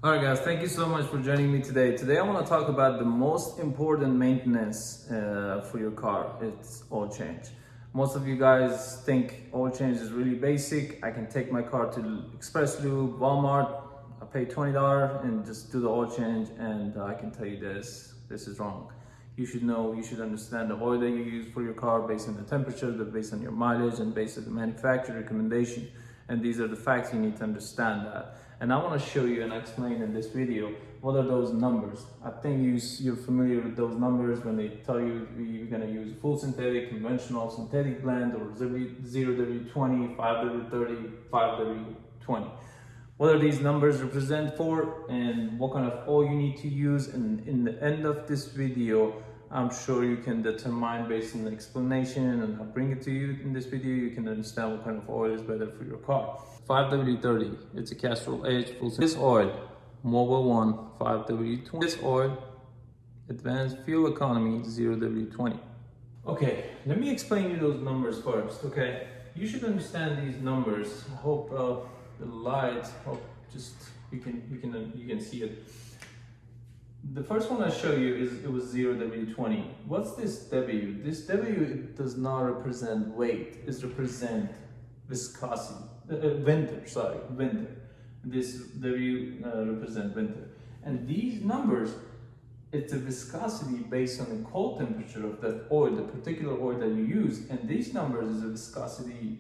All right, guys, thank you so much for joining me today. Today, I want to talk about the most important maintenance for your car. It's oil change. Most of you guys think oil change is really basic. I can take my car to Express Lube, Walmart, I pay $20 and just do the oil change, and I can tell you this is wrong. You should know, you should understand the oil that you use for your car based on the temperature, based on your mileage, and based on the manufacturer recommendation. And these are the facts you need to understand that. And I want to show you and explain in this video what are those numbers. I think you're familiar with those numbers when they tell you you're going to use full synthetic, conventional, synthetic blend, or 0W20, 5W30, 5W20. What are these numbers represent for, and what kind of oil you need to use. And in the end of this video, I'm sure you can determine based on the explanation, and I'll bring it to you in this video. You can understand what kind of oil is better for your car. 5W30, it's a Castrol Edge full. This oil, Mobile One 5W20. This oil, Advanced Fuel Economy 0W20. Okay, let me explain you those numbers first. Okay, you should understand these numbers. I hope the lights, you can see it. The first one I show you it was 0W20. What's this W? This W, it does not represent weight. It represents viscosity. Winter. This W represent winter. And these numbers, it's a viscosity based on the cold temperature of that oil, the particular oil that you use. And these numbers is a viscosity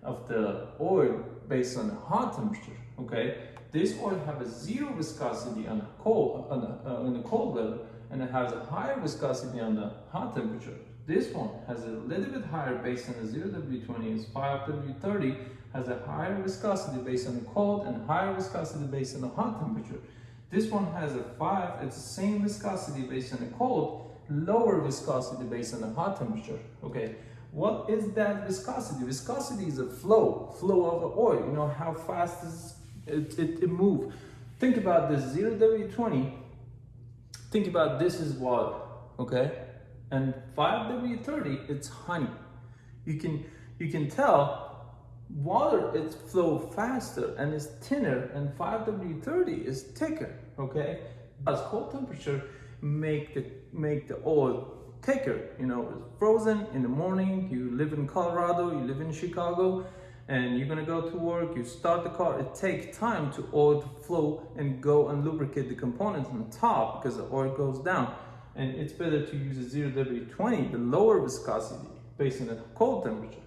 of the oil based on the hot temperature. Okay. This oil have a zero viscosity on the cold level, and it has a higher viscosity on the hot temperature. This one has a little bit higher based on the 0W20, is 5W30, has a higher viscosity based on the cold and higher viscosity based on the hot temperature. This one has a 5, it's the same viscosity based on the cold, lower viscosity based on the hot temperature. Okay, what is that viscosity? Viscosity is a flow of the oil. You know how fast it moves. Think about this 0W20. Think about this is water, okay? And 5W30, it's honey. You can tell water is flow faster and is thinner, and 5W30 is thicker, okay? As cold temperature make the oil thicker. You know, it's frozen in the morning. You live in Colorado, you live in Chicago, and you're gonna go to work, you start the car, it takes time to oil to flow and go and lubricate the components on the top because the oil goes down. And it's better to use a 0W20, the lower viscosity, based on the cold temperature.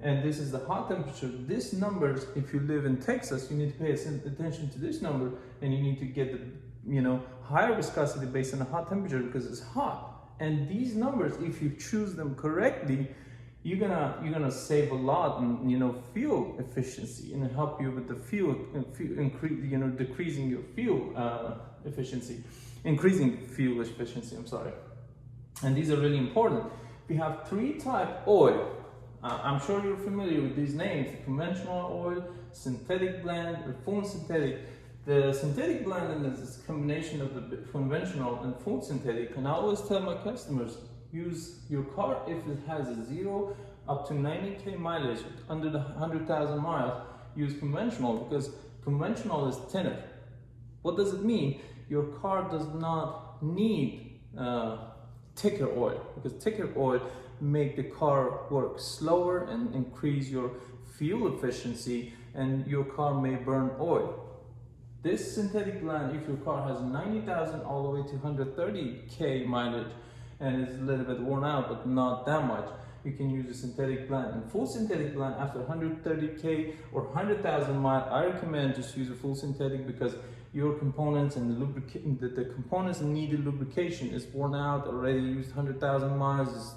And this is the hot temperature. These numbers, if you live in Texas, you need to pay attention to this number, and you need to get the higher viscosity based on the hot temperature because it's hot. And these numbers, if you choose them correctly, you're gonna save a lot in fuel efficiency, and help you with the fuel decreasing your fuel efficiency, increasing fuel efficiency. I'm sorry. And these are really important. We have 3 type oil. I'm sure you're familiar with these names: conventional oil, synthetic blend, or full synthetic. The synthetic blend is a combination of the conventional and full synthetic. And I always tell my customers, use your car if it has a 0 up to 90k mileage, under the 100,000 miles, use conventional, because conventional is thinner. What does it mean? Your car does not need thicker oil, because thicker oil make the car work slower and increase your fuel efficiency, and your car may burn oil. This synthetic blend, if your car has 90,000 all the way to 130k mileage, and it's a little bit worn out, but not that much, you can use a synthetic blend. And full synthetic blend after 130k or 100,000 miles, I recommend just use a full synthetic, because your components and the components needed lubrication is worn out already, used 100,000 miles,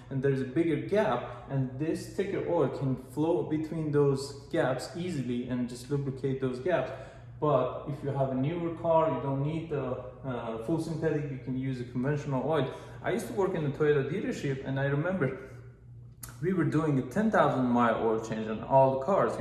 and there's a bigger gap, and this thicker oil can flow between those gaps easily and just lubricate those gaps. But if you have a newer car, you don't need the full synthetic, you can use a conventional oil. I used to work in a Toyota dealership, and I remember we were doing a 10,000 mile oil change on all the cars,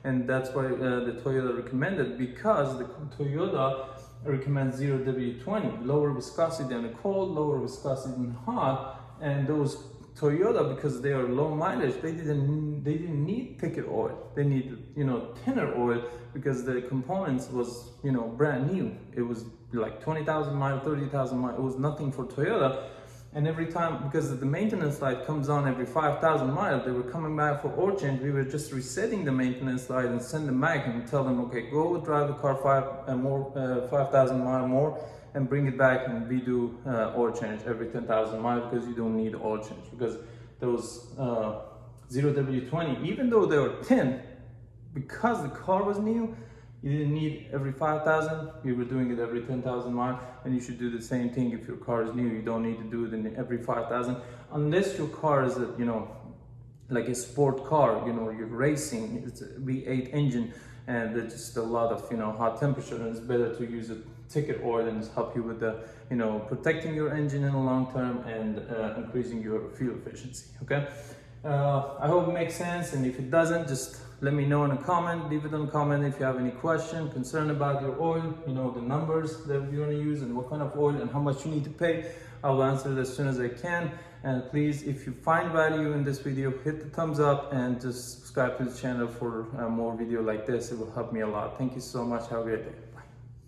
and that's why the Toyota recommended, because the Toyota recommends 0W20, lower viscosity on the cold, lower viscosity on hot, and those Toyota, because they are low mileage, they didn't need thicker oil. They needed, you know, thinner oil, because the components was, you know, brand new. It was like 20,000 miles, 30,000 miles. It was nothing for Toyota. And every time, because the maintenance light comes on every 5,000 miles, they were coming back for oil change. We were just resetting the maintenance light and send them back and tell them, okay, go drive the car 5,000 miles more and bring it back, and we do oil change every 10,000 miles, because you don't need oil change. Because those 0W20, even though they were thin, because the car was new, you didn't need every 5,000, we were doing it every 10,000 miles, and you should do the same thing if your car is new. You don't need to do it in every 5,000, unless your car is a, you know, like a sport car, you know, you're racing, it's a V8 engine, and there's just a lot of, you know, hot temperature, and it's better to use a thicker oil, and help you with the, you know, protecting your engine in the long term, and increasing your fuel efficiency. Okay, I hope it makes sense, and if it doesn't, just let me know in a comment. Leave it in a comment if you have any question, concern about your oil, you know, the numbers that you're going to use and what kind of oil and how much you need to pay. I will answer it as soon as I can. And please, if you find value in this video, hit the thumbs up and just subscribe to the channel for more video like this. It will help me a lot. Thank you so much. Have a great day.